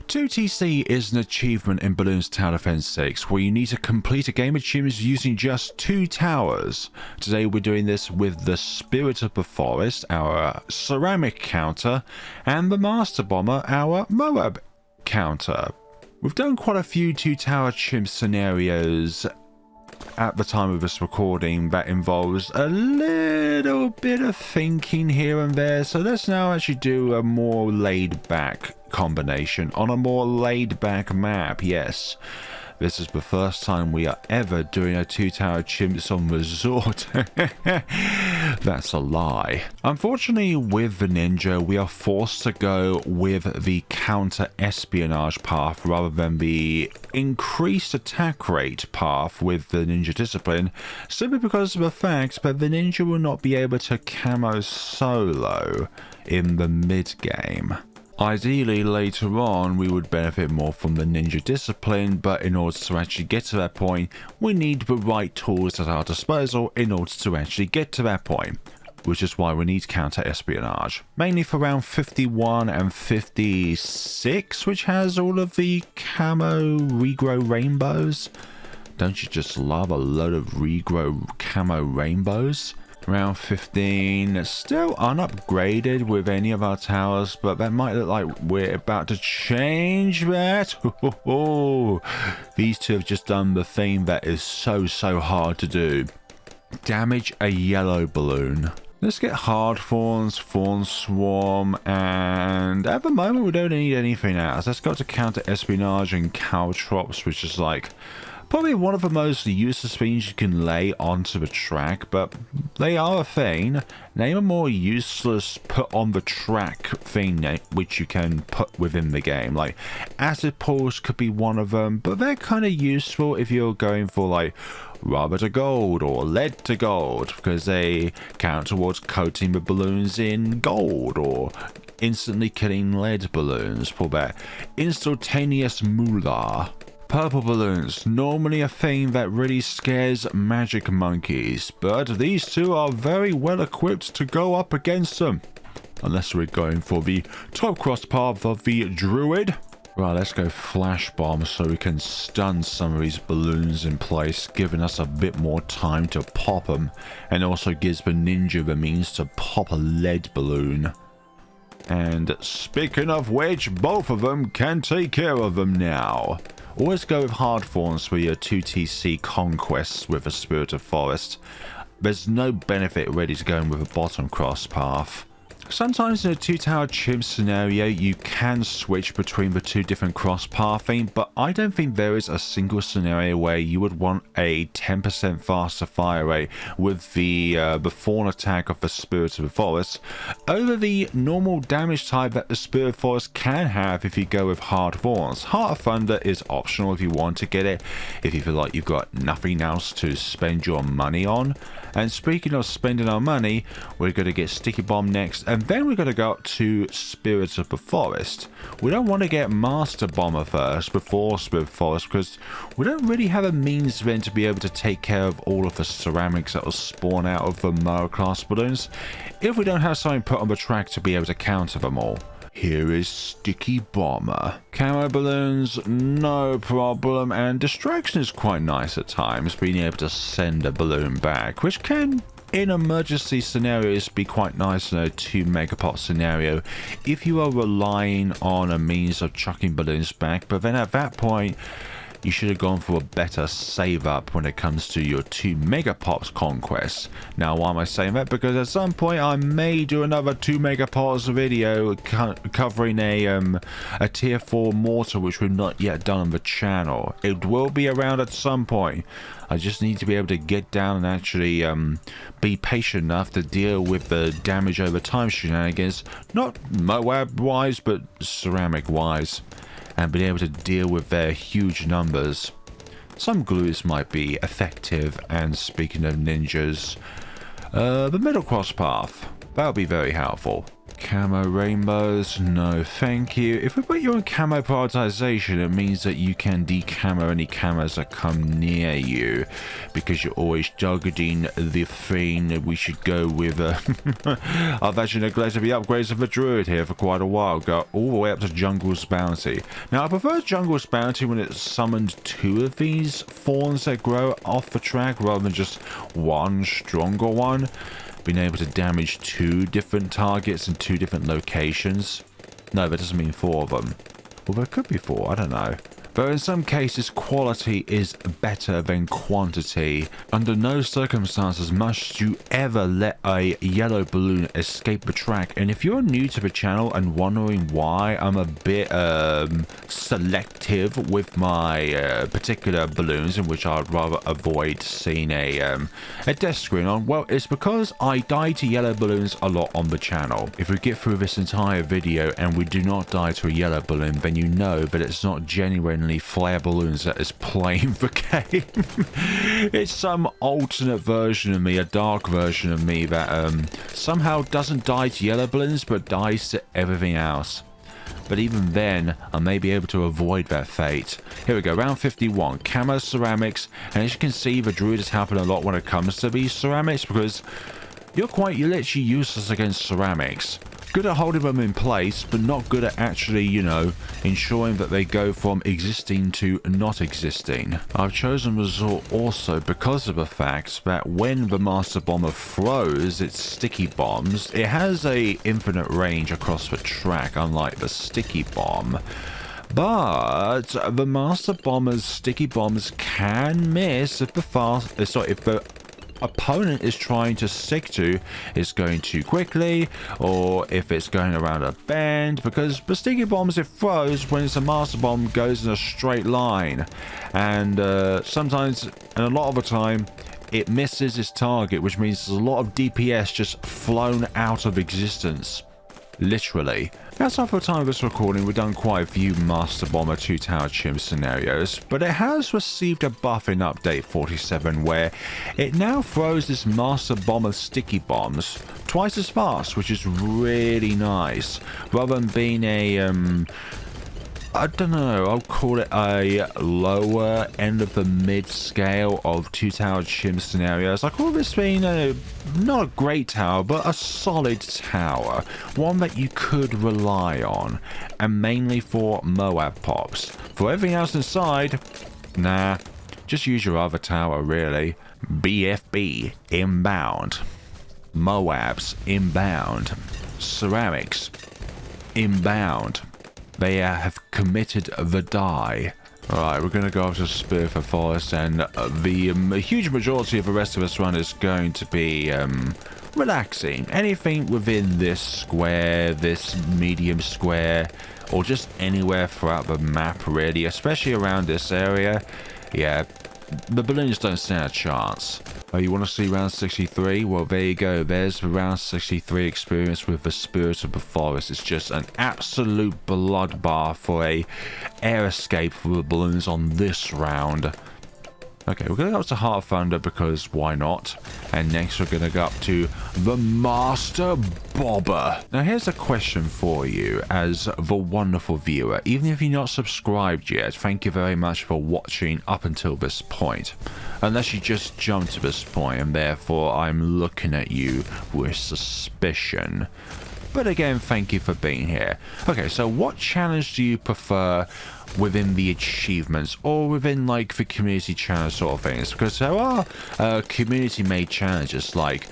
2TC is an achievement in Bloons Tower Defense 6 where you need to complete a game of CHIMPS using just 2 towers. Today we're doing this with the Spirit of the Forest, our ceramic counter, and the Master Bomber, our Moab counter. We've done quite a few 2 tower CHIMPS scenarios at the time of this recording that involves a little bit of thinking here and there, so let's now actually do a more laid back combination on a more laid back map. Yes, this is the first time we are ever doing a 2 tower CHIMPS on Resort. That's a lie. Unfortunately, with the Ninja, we are forced to go with the counter espionage path rather than the increased attack rate path with the Ninja discipline, simply because of the fact that the Ninja will not be able to camo solo in the mid game. Ideally, later on, we would benefit more from the Ninja discipline, but in order to actually get to that point, we need the right tools at our disposal in order to actually get to that point, which is why we need counter-espionage. Mainly for round 51 and 56, which has all of the camo regrow rainbows. Don't you just love a load of regrow camo rainbows? Round 15, still unupgraded with any of our towers, but that might look like we're about to change that. These two have just done the thing that is so hard to do. Damage a yellow balloon. Let's get hard thorns, thorn swarm, and at the moment we don't need anything else. Let's go to counter espionage and caltrops, which is like probably one of the most useless things you can lay onto the track, but they are a thing. Name a more useless put on the track thing which you can put within the game. Like acid pools could be one of them, but they're kind of useful if you're going for like rubber to gold or lead to gold, because they count towards coating the balloons in gold or instantly killing lead balloons for that instantaneous moolah. Purple balloons, normally a thing that really scares magic monkeys, but these two are very well equipped to go up against them. Unless we're going for the top cross path of the Druid. Right, let's go flash bomb so we can stun some of these balloons in place, giving us a bit more time to pop them, and also gives the Ninja the means to pop a lead balloon. And speaking of which, both of them can take care of them now. Always go with hard thorns for your 2TC conquests with a Spirit of Forest. There's no benefit really to going with a bottom cross path. Sometimes in a 2 tower CHIMPS scenario you can switch between the 2 different cross pathing, but I don't think there is a single scenario where you would want a 10% faster fire rate with the thorn attack of the Spirit of the Forest over the normal damage type that the Spirit of the Forest can have if you go with hard thorns. Heart of Thunder is optional if you want to get it, if you feel like you've got nothing else to spend your money on. And speaking of spending our money, we're going to get Sticky Bomb next, and then we're going to go up to Spirits of the Forest. We don't want to get Master Bomber first before Spirit of the Forest, because we don't really have a means then to be able to take care of all of the ceramics that will spawn out of the Moab class balloons if we don't have something put on the track to be able to counter them all. Here is Sticky Bomber. Camo balloons, no problem, and distraction is quite nice at times, being able to send a balloon back, which can, in emergency scenarios, be quite nice in a 2 megapop scenario if you are relying on a means of chucking balloons back, but then at that point, you should have gone for a better save up when it comes to your 2 megapops conquests. Now, why am I saying that? Because at some point I may do another 2 megapops video covering a tier 4 mortar, which we've not yet done on the channel. It will be around at some point. I just need to be able to get down and actually be patient enough to deal with the damage over time shenanigans, not Moab wise, but ceramic wise, and being able to deal with their huge numbers. Some glues might be effective, and speaking of ninjas, the middle cross path, that would be very helpful. Camo rainbows, no thank you. If we put you on camo prioritization, it means that you can decamo any camos that come near you, because you're always targeting the thing. We should go with I've actually neglected the upgrades of the Druid here for quite a while. Go all the way up to Jungle's Bounty. Now I prefer Jungle's Bounty when it's summoned 2 of these thorns that grow off the track rather than just one stronger one. Being able to damage 2 different targets in 2 different locations. No, that doesn't mean 4 of them. Well, there could be 4, I don't know. Though in some cases, quality is better than quantity. Under no circumstances must you ever let a yellow balloon escape the track. And if you're new to the channel and wondering why I'm a bit selective with my particular balloons, in which I'd rather avoid seeing a death screen on, well, it's because I die to yellow balloons a lot on the channel. If we get through this entire video and we do not die to a yellow balloon, then you know that it's not genuinely flare balloons that is playing the game. It's some alternate version of me, a dark version of me that somehow doesn't die to yellow balloons but dies to everything else. But even then, I may be able to avoid that fate. Here we go, round 51, camo ceramics, and as you can see, the Druid is helping a lot when it comes to these ceramics, because you're literally useless against ceramics. Good at holding them in place, but not good at actually, you know, ensuring that they go from existing to not existing. I've chosen Resort also because of the fact that when the Master Bomber throws its sticky bombs, it has a infinite range across the track, unlike the sticky bomb. But the Master Bomber's sticky bombs can miss if the opponent is trying to stick to is going too quickly, or if it's going around a bend, because the sticky bombs it throws when it's a master bomb goes in a straight line, and sometimes, and a lot of the time, it misses its target, which means there's a lot of DPS just flown out of existence. Literally. That's all for the time of this recording. We've done quite a few Master Bomber 2 Tower Chimp scenarios, but it has received a buff in update 47 where it now throws this Master Bomber sticky bombs twice as fast, which is really nice. Rather than being a I don't know, I'll call it a lower end of the mid-scale of 2 Tower Chimp scenarios. I call this being not a great tower, but a solid tower. One that you could rely on, and mainly for Moab pops. For everything else inside, nah, just use your other tower really. BFB, inbound. Moabs, inbound. Ceramics, inbound. They have committed the die. Alright, we're going to go up to Spirit for Forest, and the huge majority of the rest of this run is going to be relaxing. Anything within this square, this medium square, or just anywhere throughout the map really, especially around this area. Yeah, the balloons don't stand a chance. Oh, you want to see round 63? Well, there you go. There's the round 63 experience with the Spirit of the Forest. It's just an absolute bloodbath for a air escape for the balloons on this round. Okay, we're going to go up to Heart of Thunder because why not? And next we're going to go up to the Master Bomber. Now here's a question for you as the wonderful viewer. Even if you're not subscribed yet, thank you very much for watching up until this point. Unless you just jumped to this point and therefore I'm looking at you with suspicion. But again, thank you for being here. Okay, so what challenge do you prefer within the achievements or within like the community challenge sort of things? Because there are community made challenges like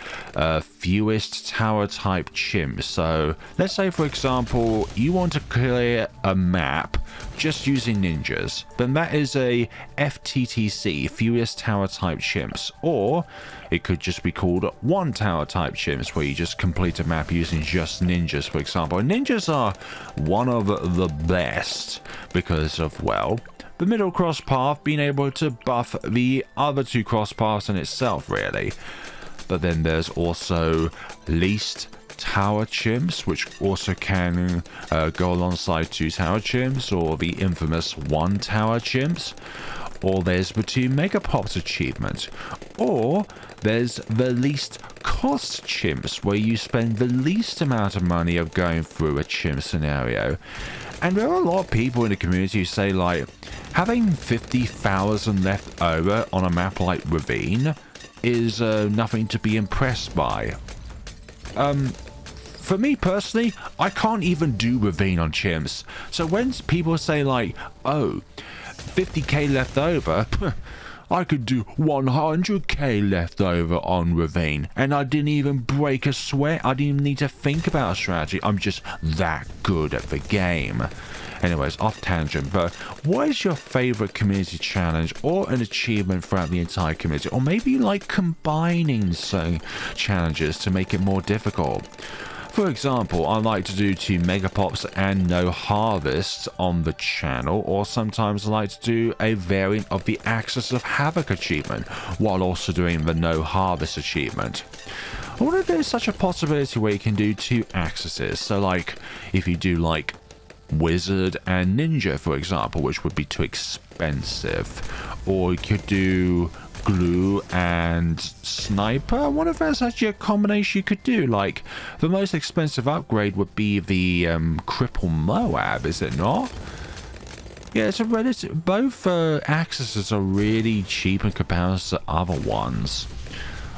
fewest tower type chimps. So let's say for example you want to clear a map just using ninjas, then that is a FTTC, fewest tower type chimps, or it could just be called one tower type chimps, where you just complete a map using just ninjas, for example. And ninjas are one of the best because of, well, the middle cross path being able to buff the other 2 cross paths in itself really. But then there's also least tower chimps, which also can go alongside 2 tower chimps, or the infamous 1 tower chimps, or there's the 2 mega pops achievement, or there's the least cost chimps where you spend the least amount of money of going through a chimp scenario. And there are a lot of people in the community who say, like, having 50,000 left over on a map like Ravine is nothing to be impressed by. For me personally, I can't even do Ravine on chimps. So when people say like, oh, 50k left over, I could do 100k left over on Ravine, and I didn't even break a sweat. I didn't even need to think about a strategy. I'm just that good at the game. Anyways, off tangent, but what is your favorite community challenge or an achievement throughout the entire community? Or maybe you like combining some challenges to make it more difficult. For example, I like to do 2 megapops and no harvest on the channel, or sometimes I like to do a variant of the Axis of Havoc achievement while also doing the no harvest achievement. I wonder if there's such a possibility where you can do 2 axes. So like if you do like Wizard and Ninja, for example, which would be too expensive, or you could do Glue and Sniper. I wonder if there's actually a combination you could do. Like the most expensive upgrade would be the Cripple Moab, is it not? Yeah, it's a relative. Both axes are really cheap in comparison to other ones.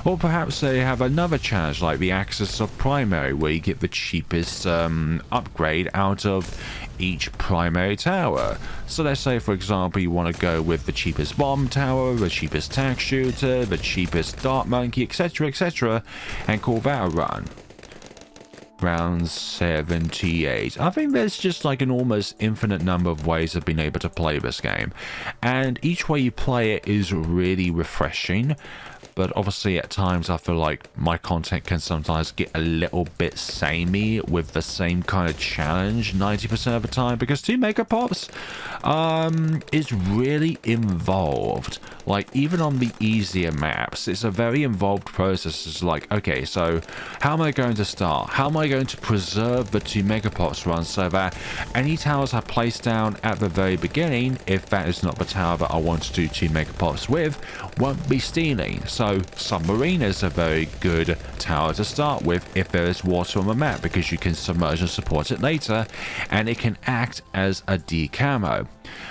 Or perhaps they have another challenge like the Axis of Primary, where you get the cheapest upgrade out of each primary tower. So let's say, for example, you want to go with the cheapest bomb tower, the cheapest tac shooter, the cheapest dart monkey, etc, etc, and call that a run. Round 78. I think there's just like an almost infinite number of ways of being able to play this game, and each way you play it is really refreshing. But obviously at times I feel like my content can sometimes get a little bit samey with the same kind of challenge 90% of the time, because 2 megapops is really involved. Like even on the easier maps, it's a very involved process. It's like, okay, so how am I going to start? How am I going to preserve the 2 megapops run so that any towers I place down at the very beginning, if that is not the tower that I want to do 2 megapops with, won't be stealing. So Submarine is a very good tower to start with if there is water on the map, because you can submerge and support it later, and it can act as a decamo.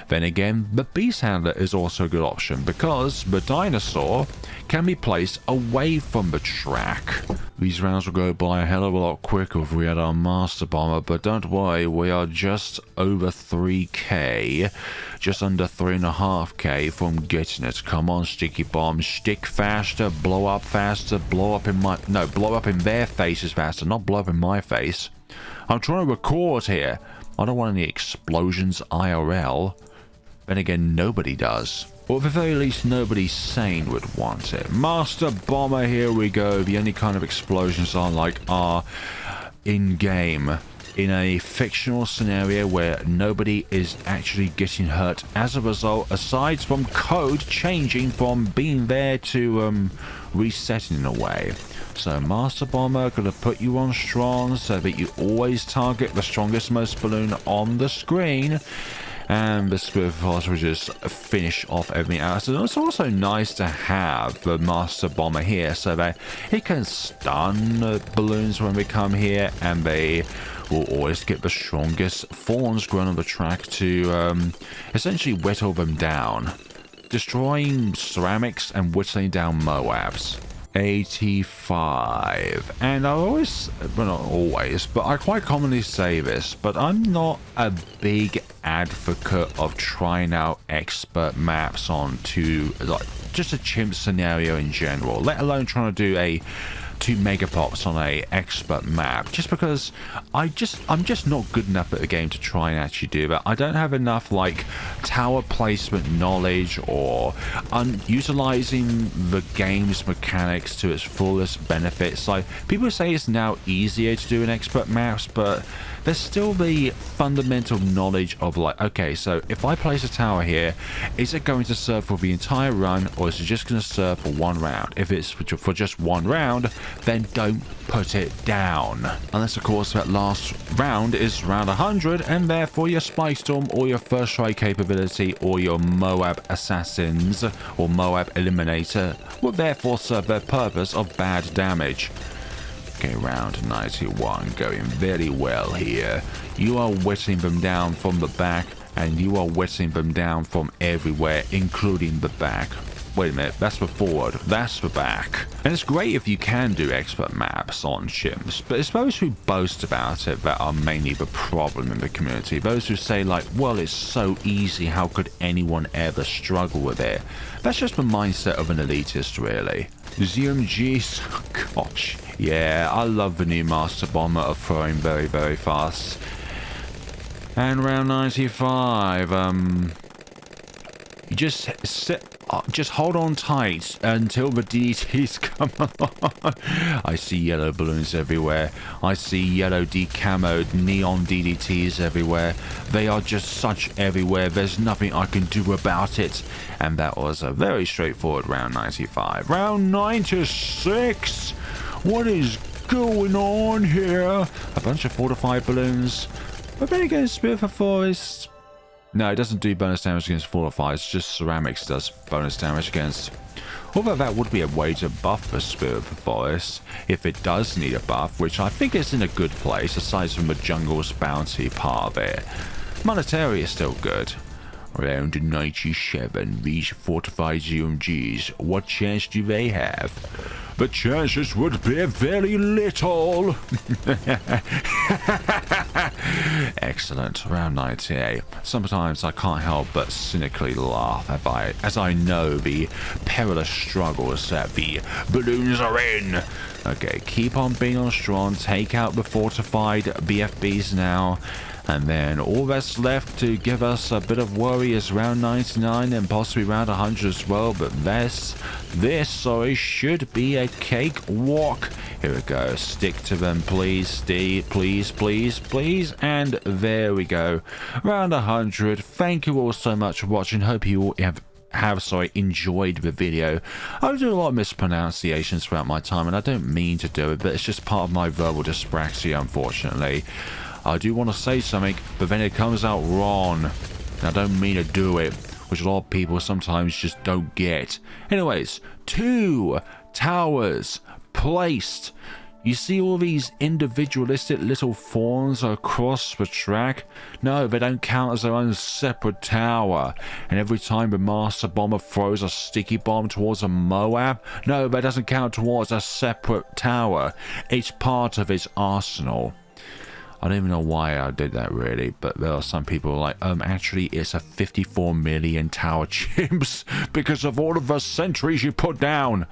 Then again, the Beast Handler is also a good option because the dinosaur can be placed away from the track. These rounds will go by a hell of a lot quicker if we had our Master Bomber, but don't worry, we are just over 3k, just under 3.5k from getting it. Come on, Sticky Bomb, stick faster, blow up faster, blow up in my... No, blow up in their faces faster, not blow up in my face. I'm trying to record here. I don't want any explosions IRL. Then again, nobody does. Or at the very least, nobody sane would want it. Master Bomber, here we go. The only kind of explosions I like are in-game, in a fictional scenario where nobody is actually getting hurt as a result, aside from code changing from being there to resetting in a way. So Master Bomber, gonna put you on strong so that you always target the strongest most balloon on the screen. And the Spirit Force will just finish off everything else. And it's also nice to have the Master Bomber here so that it can stun balloons when we come here, and they will always get the strongest thorns growing on the track to essentially whittle them down, destroying ceramics and whittling down Moabs. 85. And I always, well, not always, but I quite commonly say this, but I'm not a big advocate of trying out expert maps onto like just a chimp scenario in general, let alone trying to do a 2 megapops on a expert map, just because I'm just not good enough at the game to try and actually do that. I don't have enough like tower placement knowledge or utilizing the game's mechanics to its fullest benefits. Like people say it's now easier to do in expert maps, but there's still the fundamental knowledge of like, okay, so if I place a tower here, is it going to serve for the entire run, or is it just going to serve for 1 round? If it's for just 1 round, then don't put it down. Unless, of course, that last round is round 100, and therefore your Spike Storm or your First Strike capability ability or your Moab assassins or Moab eliminator will therefore serve their purpose of bad damage. Okay, round 91 going very well here. You are whittling them down from the back, and you are whittling them down from everywhere, including the back. Wait a minute, that's the forward, that's the back. And it's great if you can do expert maps on chimps, but it's those who boast about it that are mainly the problem in the community. Those who say like, well, it's so easy, how could anyone ever struggle with it? That's just the mindset of an elitist, really. ZMGs, gosh, yeah, I love the new Master Bomber of throwing very, very fast. And round 95, you just sit. Just hold on tight until the DDTs come on. I see yellow balloons everywhere. I see yellow decamoed neon DDTs everywhere. They are just such everywhere. There's nothing I can do about it. And that was a very straightforward round 95. Round 96. What is going on here? A bunch of fortified balloons. But then again, Spirit of Forest. No, it doesn't do bonus damage against fortified, it's just ceramics does bonus damage against. Although that would be a way to buff the Spirit of the Forest, if it does need a buff, which I think is in a good place, aside from the jungle's bounty part of it. Monetary is still good. Round 97, these fortified ZMGs, what chance do they have? The chances would be very little. Excellent. Round 98. Sometimes I can't help but cynically laugh as I know the perilous struggles that the balloons are in. Okay, keep on being on strong. Take out the fortified BFBs now. And then all that's left to give us a bit of worry is round 99 and possibly round 100 as well. But this should be a cakewalk. Here we go. Stick to them, please. Steve, please, please, please. And there we go. Round 100. Thank you all so much for watching. Hope you all have enjoyed the video. I do a lot of mispronunciations throughout my time, and I don't mean to do it, but it's just part of my verbal dyspraxia, unfortunately. I do want to say something, but then it comes out wrong. And I don't mean to do it, which a lot of people sometimes just don't get. Anyways, 2 towers placed. You see all these individualistic little fawns across the track? No, they don't count as their own separate tower. And every time the Master Bomber throws a sticky bomb towards a Moab, no, that doesn't count towards a separate tower. It's part of its arsenal. I don't even know why I did that really, but there are some people who are like, actually it's a 54 million tower chimps because of all of the sentries you put down.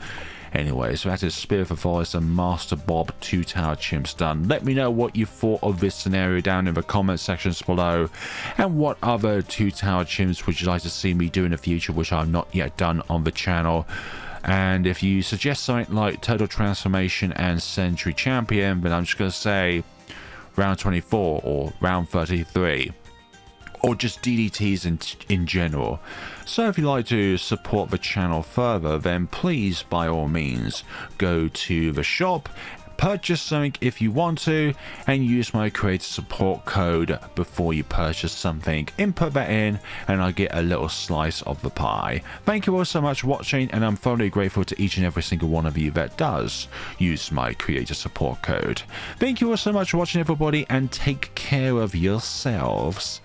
Anyway, so that is Spirit of the Forest and Master Bob 2 tower chimps done. Let me know what you thought of this scenario down in the comment sections below, and what other 2 tower chimps would you like to see me do in the future, which I've not yet done on the channel. And if you suggest something like Total Transformation and Century Champion, then I'm just going to say round 24 or round 33, or just DDTs in general. So if you'd like to support the channel further, then please by all means go to the shop, purchase something if you want to, and use my creator support code before you purchase something. Input that in and I get a little slice of the pie. Thank you all so much for watching, and I'm thoroughly grateful to each and every single one of you that does use my creator support code. Thank you all so much for watching, everybody, and take care of yourselves.